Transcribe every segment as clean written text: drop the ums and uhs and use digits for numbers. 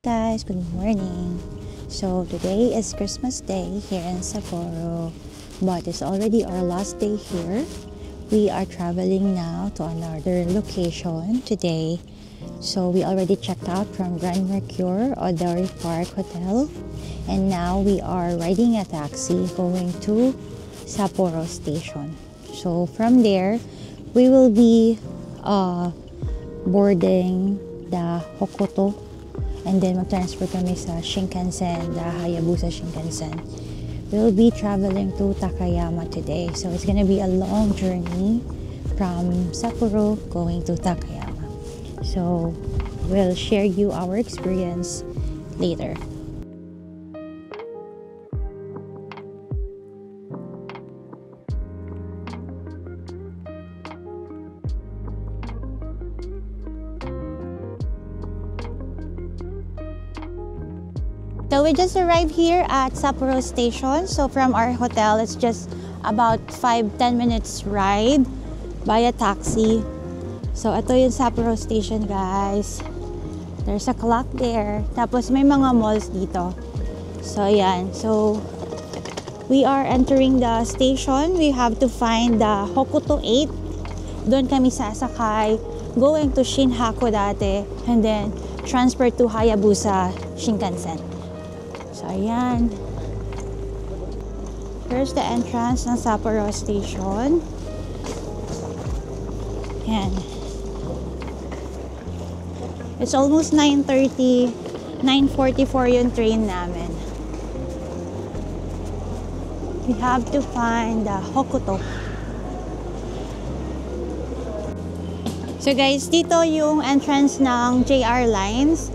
guys, good morning. So today is Christmas Day here in Sapporo, but it's already our last day here. We are traveling now to another location today. So we already checked out from Grand Mercure Odori Park Hotel, and now we are riding a taxi going to Sapporo Station. So from there, we will be boarding the Hokuto, and then mag-transfer kami sa Shinkansen, the Hayabusa Shinkansen. We'll be traveling to Takayama today, so it's gonna be a long journey from Sapporo going to Takayama. So we'll share you our experience later. So we just arrived here at Sapporo Station. So from our hotel, it's just about 5-10 minutes ride via taxi. So ito yung Sapporo Station, guys. There's a clock there. Tapos may mga malls dito. So yan. So we are entering the station. We have to find the Hokuto 8. Doon kami sasakay going to Shinhaku dati, and then transfer to Hayabusa Shinkansen. So, ayan. Here's the entrance ng Sapporo Station. Ayan. It's almost 9:30, 9:44 yung train namin. We have to find the Hokuto. So guys, dito yung entrance ng JR Lines.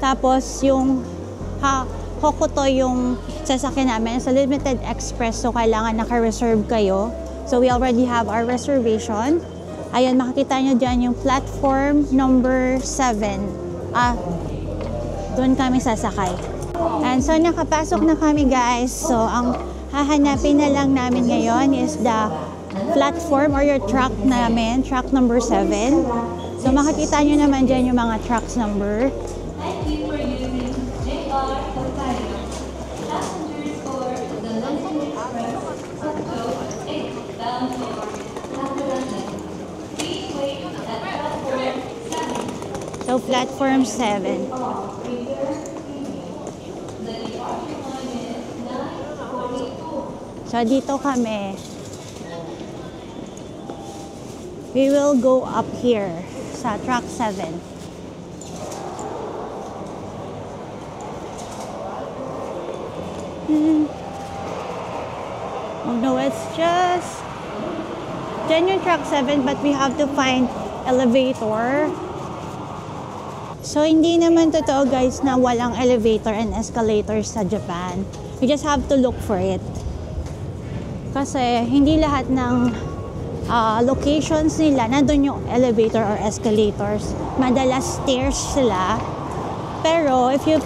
Tapos yung Hokuto yung sasakyan namin. It's a limited express, so kailangan naka-reserve kayo. So we already have our reservation. Ayun, makikita nyo dyan yung platform number 7. Doon kami sasakay. And so nakapasok na kami, guys. So ang hahanapin na lang namin ngayon is the platform or your truck namin, truck number 7. So makikita nyo naman dyan yung mga trucks number. So platform 7. So dito kami. We will go up here sa truck 7. Oh no, it's just genuine truck 7, but we have to find elevator. So hindi naman totoo, guys, na walang elevator and escalators sa Japan. We just have to look for it. Kasi hindi lahat ng locations nila nandun yung elevator or escalators. Madalas stairs sila. Pero if you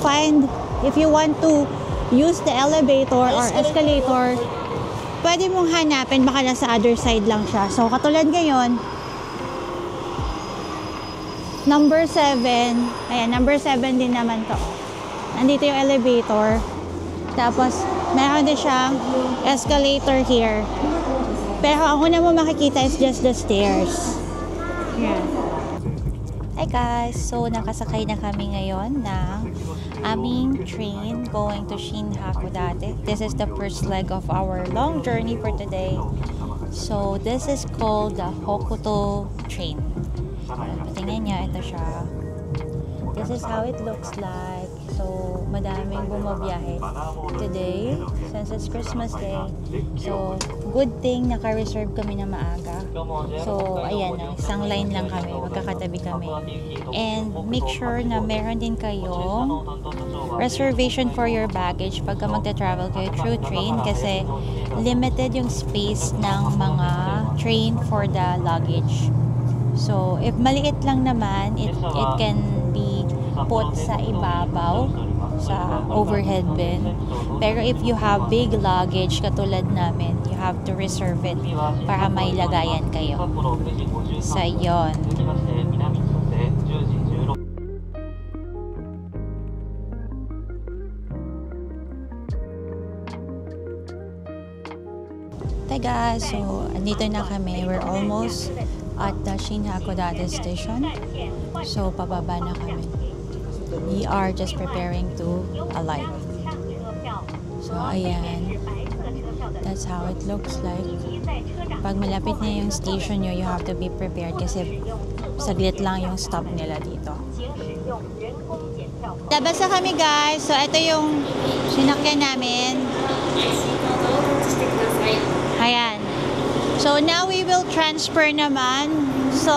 want to use the elevator or escalator, pwede mong hanapin, baka nasa other side lang siya. So katulad ngayon, number 7, ayan, number 7 din naman to. Nandito yung elevator. Tapos, meron din siyang escalator here. Pero ang una mo makikita is just the stairs. Yeah. Hi guys! So, nakasakay na kami ngayon ng aming train going to Shinhaku dati. This is the first leg of our long journey for today. So, this is called the Hokuto train. Tingnan nyo, ito siya. This is how it looks like. So, madaming bumabiyahe today since it's Christmas Day. So, good thing naka-reserve kami na maaga. So, ayan na, isang line lang kami, magkakatabi kami. And make sure na meron din kayong reservation for your baggage pagka magta-travel kayo through train, kasi limited yung space ng mga train for the luggage. So, if maliit lang naman, it can be put sa ibabaw, sa overhead bin. Pero if you have big luggage, katulad namin, you have to reserve it para may lagayan kayo. So, yun. guys, so andito na kami. We're almost at the Shin Hakodate station. So pababa na kami. We are just preparing to alight. So ayan. That's how it looks like. Pag malapit na yung station nyo, you have to be prepared kasi saglit lang yung stop nila dito. Labas na kami guys. So ito yung sinakyan namin. Ayan. So now we will transfer naman. So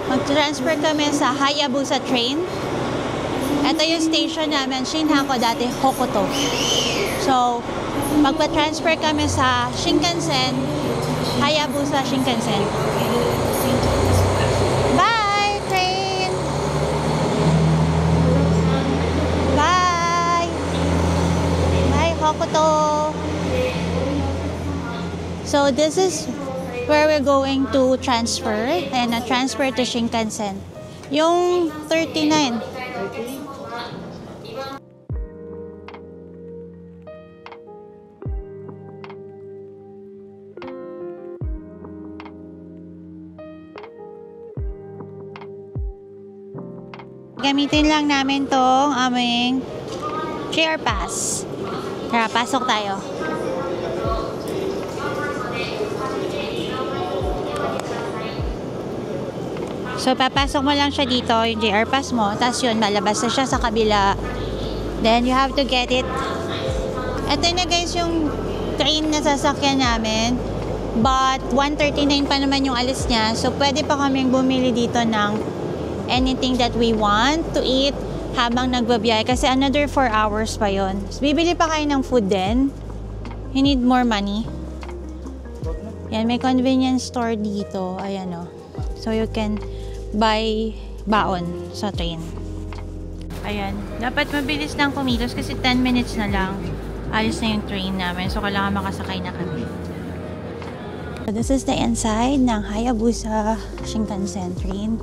mag-transfer kami sa Hayabusa train. Ito yung station namin, Shin Hakodate Hokuto. So magpa-transfer kami sa Shinkansen, Hayabusa Shinkansen. Bye, train! Bye! Bye, Hokuto! So this is where we're going to transfer and transfer to Shinkansen. Yung 39. Gamitin lang namin tong aming chair pass. Tara, pasok tayo. So, papasok mo lang siya dito, yung JR pass mo. Tapos yun, malabas na siya sa kabila. Then, you have to get it. Ito na guys yung train na sasakyan namin. But, 1:39 pa naman yung alis niya. So, pwede pa kaming bumili dito ng anything that we want to eat habang nagbabiyahe. Kasi another 4 hours pa yon. So, bibili pa kayo ng food din. You need more money. Yan, may convenience store dito. Ayan o. So, you can buy baon sa train. Ayan. Dapat mabilis lang kumilos kasi 10 minutes na lang. Alis na yung train namin. So, kailangan makasakay na kami. So, this is the inside ng Hayabusa Shinkansen train.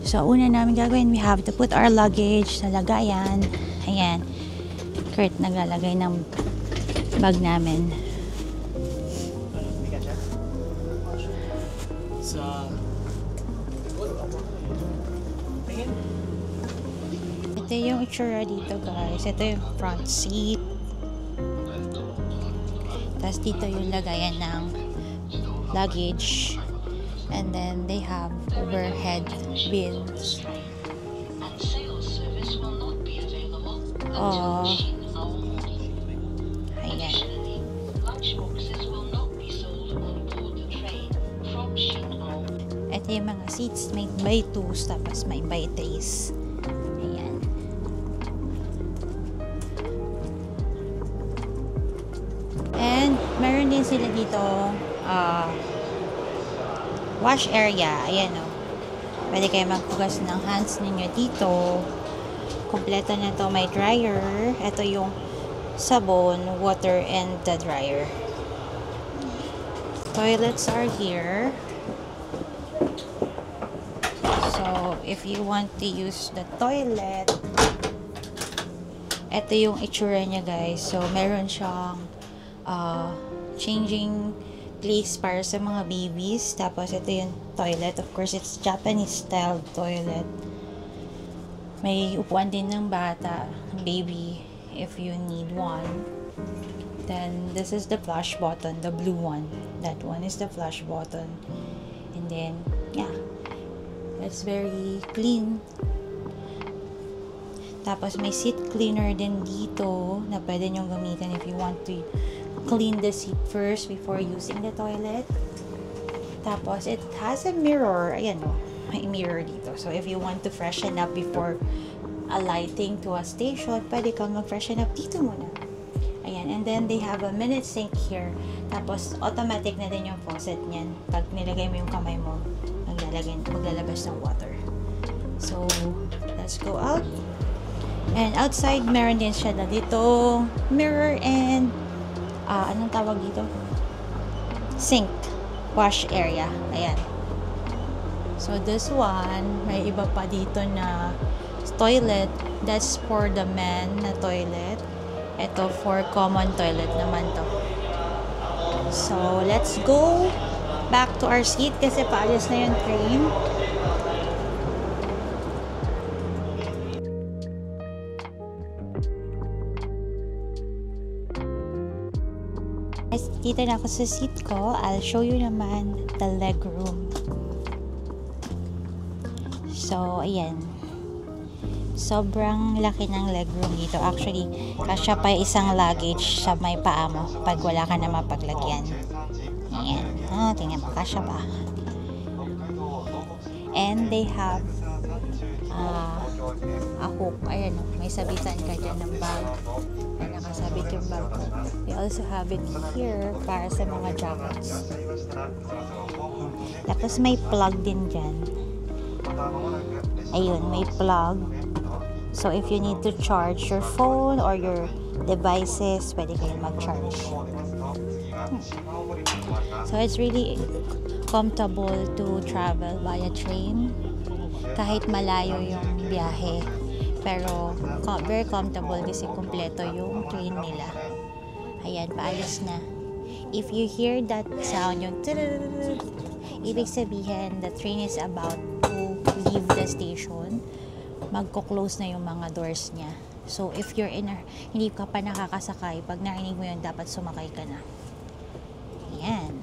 So, una namin gagawin, we have to put our luggage sa lagayan. Ayan. Kurt naglalagay ng bag namin. Ito yung itsura dito guys. Ito yung front seat. Tapos dito yung lagayan ng luggage. And then they have overhead bins. Oh. Ayan. Ito yung mga seats. May by 2s tapos may by 3s. Ayan. And meron din sila dito wash area. Ayan o. Pwede kayo magpugas ng hands ninyo dito. Kompleto na to. May dryer. Ito yung sabon, water, and the dryer. Toilets are here. So, if you want to use the toilet, ito yung itsura niya guys. So, meron siyang changing place para sa mga babies. Tapos, ito yung toilet. Of course, it's Japanese style toilet. May upuan din ng bata, baby, if you need one. Then, this is the flush button, the blue one. That one is the flush button. And then, yeah. It's very clean. Tapos, may seat cleaner din dito na pwede nyong gamitin if you want to clean the seat first before using the toilet. Tapos, it has a mirror. Ayan o, may mirror dito. So, if you want to freshen up before alighting to a station, pwede kang mag-freshen up dito muna. Ayan. And then, they have a minute sink here. Tapos, automatic na din yung faucet niyan. Pag nilagay mo yung kamay mo, maglalabas ng water. So, let's go out. And outside, meron din siya na dito mirror and anong tawag dito? Sink. Wash area. Ayan. So, this one, may iba pa dito na toilet. That's for the men na toilet. Ito for common toilet naman to. So, let's go back to our seat kasi paalis na yung train. Dito na ako sa seat ko. I'll show you naman the leg room. So, ayan. Sobrang laki ng leg room dito. Actually, kasya pa isang luggage sa may paa mo pag wala ka na mapaglagyan. Ayan. Tingnan mo, kasya pa. And they have a hook. Ayan, may sabitan ka dyan ng bag. Ayan, nakasabit yung bag ko. They also have it here para sa mga jackets. Tapos may plug din dyan. Ayun, may plug. So, if you need to charge your phone or your devices, pwede kayo mag-charge. So, it's really comfortable to travel via train. Kahit malayo yung biyahe. Pero, very comfortable kasi kumpleto yung train nila. Ayan, paalis na. If you hear that sound, yung ibig sabihin, the train is about to leave the station. Magko-close na yung mga doors niya. So, if you're hindi ka pa nakakasakay, pag narinig mo yun, dapat sumakay ka na. Ayan.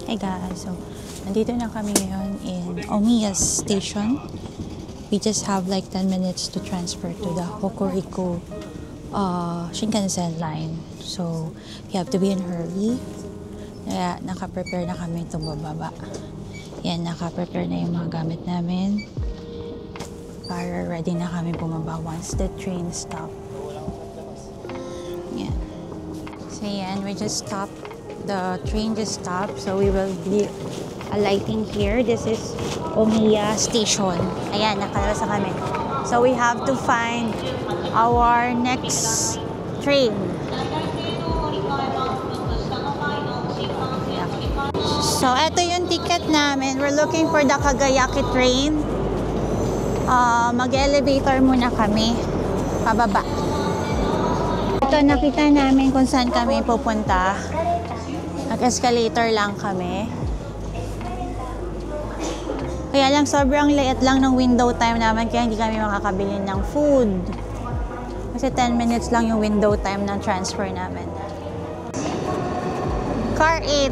Hey guys, so nandito na kami ngayon in Omiya Station. We just have like 10 minutes to transfer to the Hokuriku Shinkansen line. So, you have to be in a hurry. Kaya naka-prepare na kami itong bababa. Yan, naka-prepare na yung mga gamit namin. Para ready na kami bumaba once the train stop. Yan. So yan, we just stopped. The train just stopped, so we will be alighting here. This is Omiya Station. Ayan, nakalabas na kami. So we have to find our next train. So, ito yung ticket namin. We're looking for the Kagayaki train. Mag-elevator muna kami. Pababa. Ito, nakita namin kung saan kami pupunta. Nag-escalator lang kami. Kaya lang, sobrang liit lang ng window time naman, kaya hindi kami makakabili ng food. Kasi 10 minutes lang yung window time ng transfer namin. Car 8.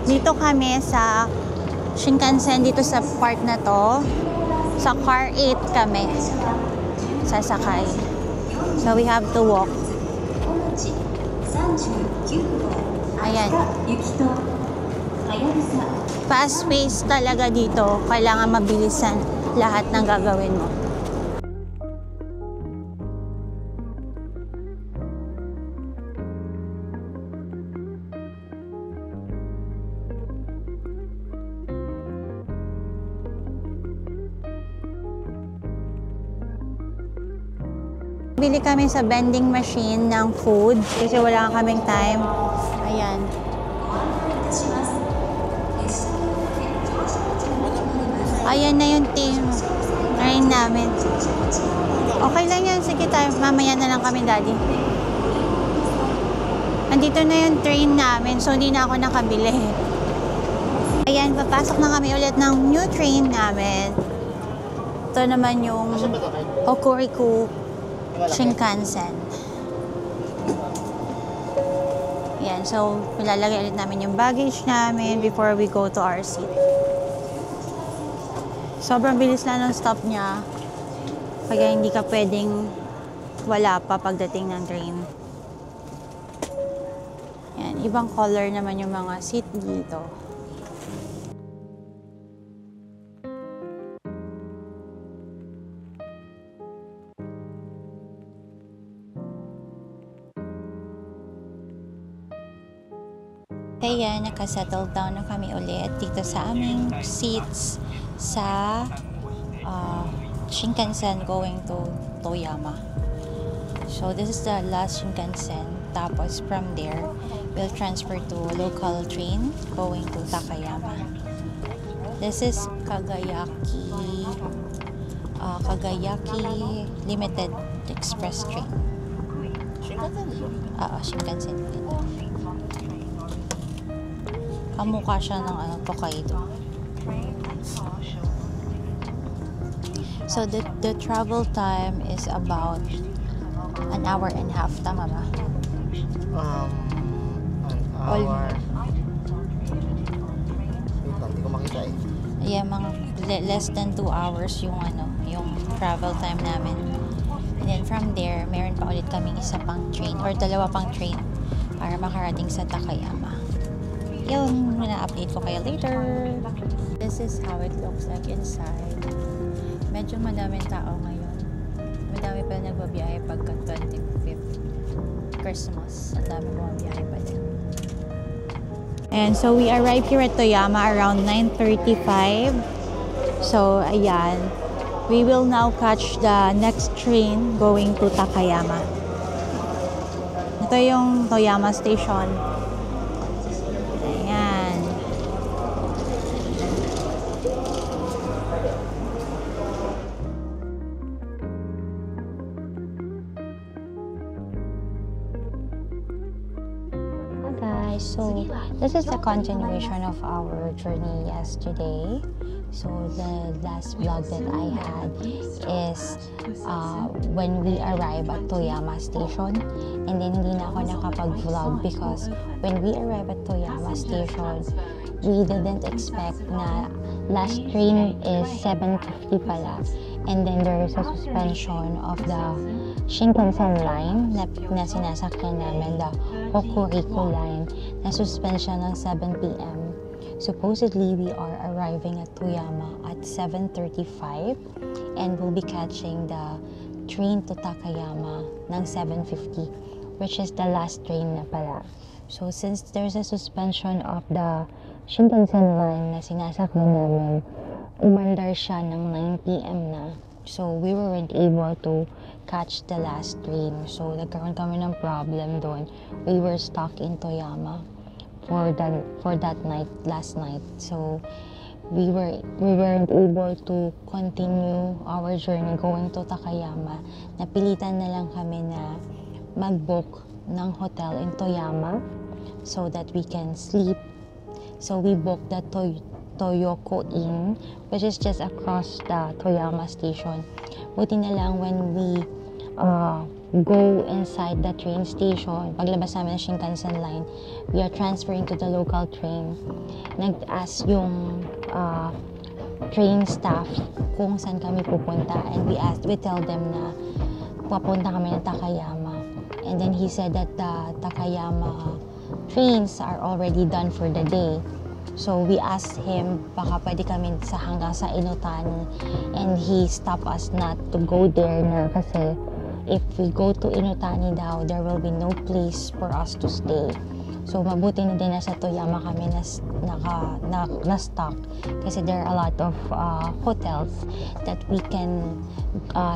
Dito kami sa Shinkansen, dito sa part na to. Sa car 8 kami sasakay. So we have to walk. Ayan. Fast pace talaga dito. Kailangan mabilisan lahat ng gagawin mo. Bili kami sa vending machine ng food kasi wala kaming time. Ayan. Ayan na yung train namin. Okay lang yan. Sige tayo. Mamaya na lang kami, Daddy. Andito na yung train namin, so hindi na ako nakabili. Ayan, papasok na kami ulit ng new train namin. Ito naman yung Hokuriku Shinkansen. Yan, so ilalagay ulit namin yung baggage namin before we go to our seat. Sobrang bilis lang ng stop niya. Kaya hindi ka pwedeng wala pa pagdating ng train. Yan, ibang color naman yung mga seat dito. Kaya nakasettle down na kami ulit dito sa aming seats sa Shinkansen going to Toyama. So this is the last Shinkansen. Tapos from there, we'll transfer to local train going to Takayama. This is Kagayaki Limited Express train. Shinkansen ito? Oo, Shinkansen din. Kamukha siya ng Tokaido. So the travel time is about an hour and a half, tama ba? An hour. Wait lang, hindi ko makita eh. Yeah, less than 2 hours yung yung travel time namin. And then from there, meron pa ulit kaming isa pang train or dalawa pang train para makarating sa Takayama. Yung na-update ko kayo later. This is how it looks like inside. Medyo madaming tao ngayon. Madami pa nagbabiyahe pagka 25th Christmas. Ang dami bumabiyahe pa din. And so we arrived here at Toyama around 9:35. So ayan, we will now catch the next train going to Takayama. Ito yung Toyama Station. Ayan. Guys, so this is the continuation of our journey yesterday. So the last vlog that I had is when we arrived at Toyama Station, and then hindi na ako nakapag-vlog because when we arrived at Toyama Station, we didn't expect na last train is 7:50 pala, and then there is a suspension of the Shinkansen line na sinasakyan namin, the Hokuriku line, na suspension ng 7 p.m. Supposedly, we are arriving at Toyama at 7:35 and we'll be catching the train to Takayama ng 7:50, which is the last train na pala. So, since there's a suspension of the Shinkansen line na sinasakyan namin, umandar siya ng 9 p.m. na. So, we weren't able to catch the last train. So, nagkaroon kami ng problem doon. We were stuck in Toyama for that night, last night. So, we weren't able to continue our journey going to Takayama. Napilitan na lang kami na mag-book ng hotel in Toyama so that we can sleep. So, we booked the Toyoko Inn, which is just across the Toyama station. Buti na lang when we go inside the train station, paglabas namin ng Shinkansen line, we are transferring to the local train. Nag-ask yung train staff kung saan kami pupunta, and we tell them na papunta kami ng Takayama. And then he said that the Takayama trains are already done for the day. So we asked him baka pwede kami hanggang sa Inotani, and he stopped us not to go there na kasi if we go to Inotani daw, there will be no place for us to stay. So mabuti na din na sa Toyama kami na stock kasi there are a lot of hotels that we can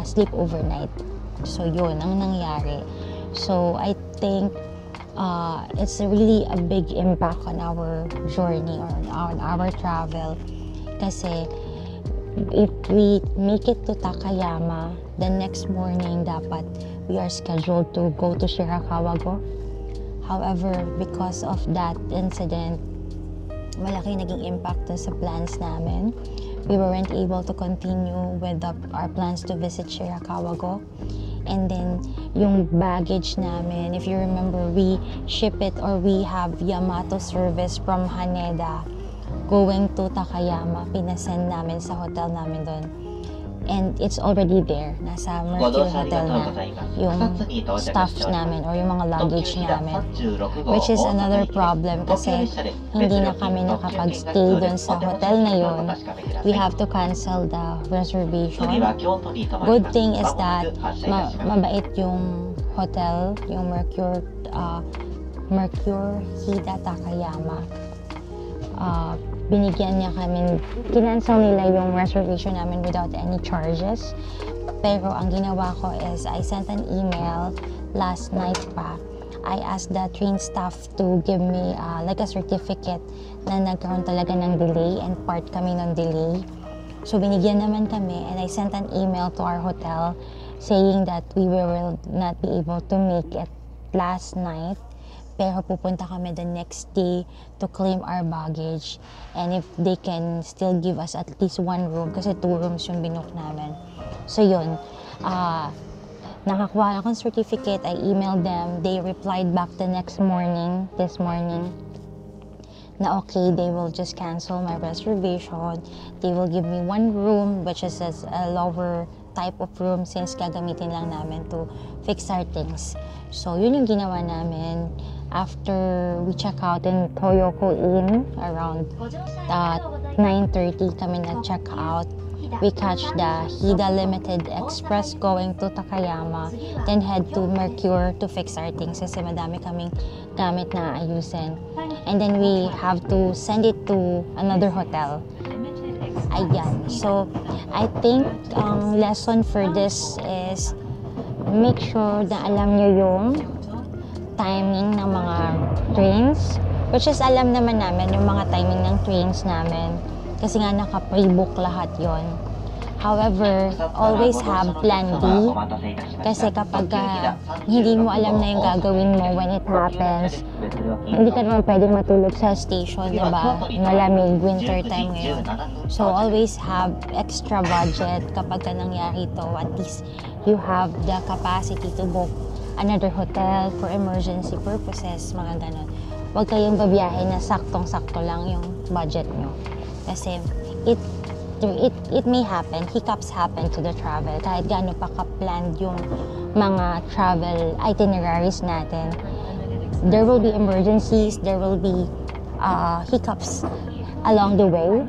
sleep overnight. So yun ang nangyari. So I think it's really a big impact on our journey or on our travel kasi if we make it to Takayama, the next morning dapat we are scheduled to go to Shirakawa-go. However, because of that incident, malaki naging impact sa plans namin. We weren't able to continue with our plans to visit Shirakawa-go. And then, yung baggage namin, if you remember, we ship it or we have Yamato service from Haneda going to Takayama. Pinasend namin sa hotel namin doon. And it's already there. Nasa Mercure Hotel na yung stuffs namin or yung mga luggage namin. Which is another problem kasi hindi na kami nakapag-stay doon sa hotel na yun. We have to cancel the reservation. Good thing is that mabait yung hotel, yung Mercure Hida Takayama. binigyan niya kami, kinancel nila yung reservation namin without any charges. Pero ang ginawa ko is I sent an email last night pa. I asked the train staff to give me like a certificate na nagkaroon talaga ng delay and part kami ng delay. So binigyan naman kami and I sent an email to our hotel saying that we will not be able to make it last night. Pero pupunta kami the next day to claim our baggage. And if they can still give us at least 1 room, kasi 2 rooms yung binook namin. So yun, nakakuha akong certificate, I emailed them, they replied back the next morning, this morning, na okay, they will just cancel my reservation. They will give me 1 room, which is a lower type of room since gagamitin lang namin to fix our things. So yun yung ginawa namin. After we check out in Toyoko Inn, around 9:30 kami nag-check out. We catch the Hida Limited Express going to Takayama, then head to Mercure to fix our things kasi madami kaming gamit na ayusin. And then we have to send it to another hotel. Ayan. So, I think ang lesson for this is make sure na alam nyo yung timing ng mga trains, which is alam naman namin yung mga timing ng trains namin kasi nga naka-pre-book lahat yon. However, always have plan B kasi kapag hindi mo alam na yung gagawin mo when it happens, hindi ka naman pwedeng matulog sa station, diba? Malamig, winter time ngayon. So, always have extra budget kapag nangyari to. At least you have the capacity to book another hotel for emergency purposes, mga ganon. Huwag kayong babiyahe na saktong-sakto lang yung budget nyo. Kasi it may happen, hiccups happen to the travel. Kahit gaano pa ka-planned yung mga travel itineraries natin, there will be emergencies, there will be hiccups along the way.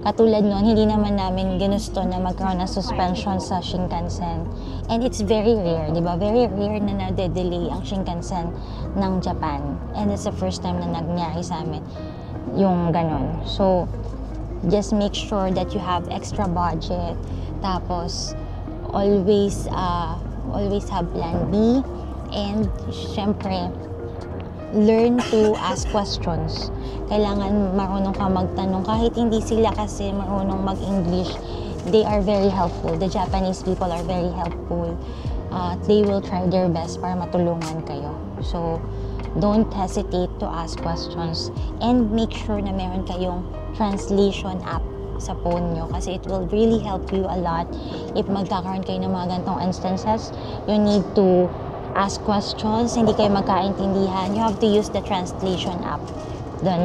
Katulad nun, hindi naman namin ginusto na magkaroon ng suspension sa Shinkansen. And it's very rare, di ba? Very rare na nade-delay ang Shinkansen ng Japan. And it's the first time na nangyari sa amin yung ganon. So, just make sure that you have extra budget. Tapos, always have plan B. And, syempre, learn to ask questions. Kailangan marunong ka magtanong. Kahit hindi sila kasi marunong mag-English, they are very helpful. The Japanese people are very helpful. They will try their best para matulungan kayo. So, don't hesitate to ask questions. And make sure na meron kayong translation app sa phone nyo kasi it will really help you a lot if magkakaroon kayo ng mga ganitong instances. You need to ask questions, hindi kayo magkaintindihan, you have to use the translation app. Doon,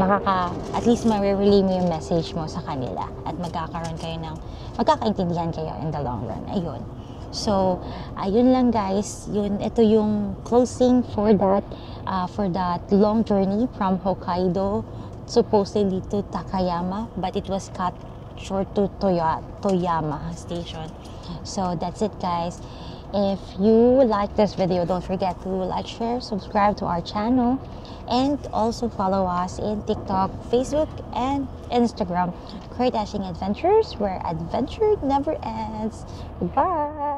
at least ma-relay mo yung message mo sa kanila at magkakaintindihan kayo in the long run. Ayun. So, ayun lang guys. Ito yung closing for that long journey from Hokkaido, supposedly to Takayama, but it was cut short to Toyama station. So, that's it guys. If you like this video, don't forget to like, share, subscribe to our channel, and also follow us in TikTok, Facebook, and Instagram. Crate Dashing Adventures, where adventure never ends. Goodbye!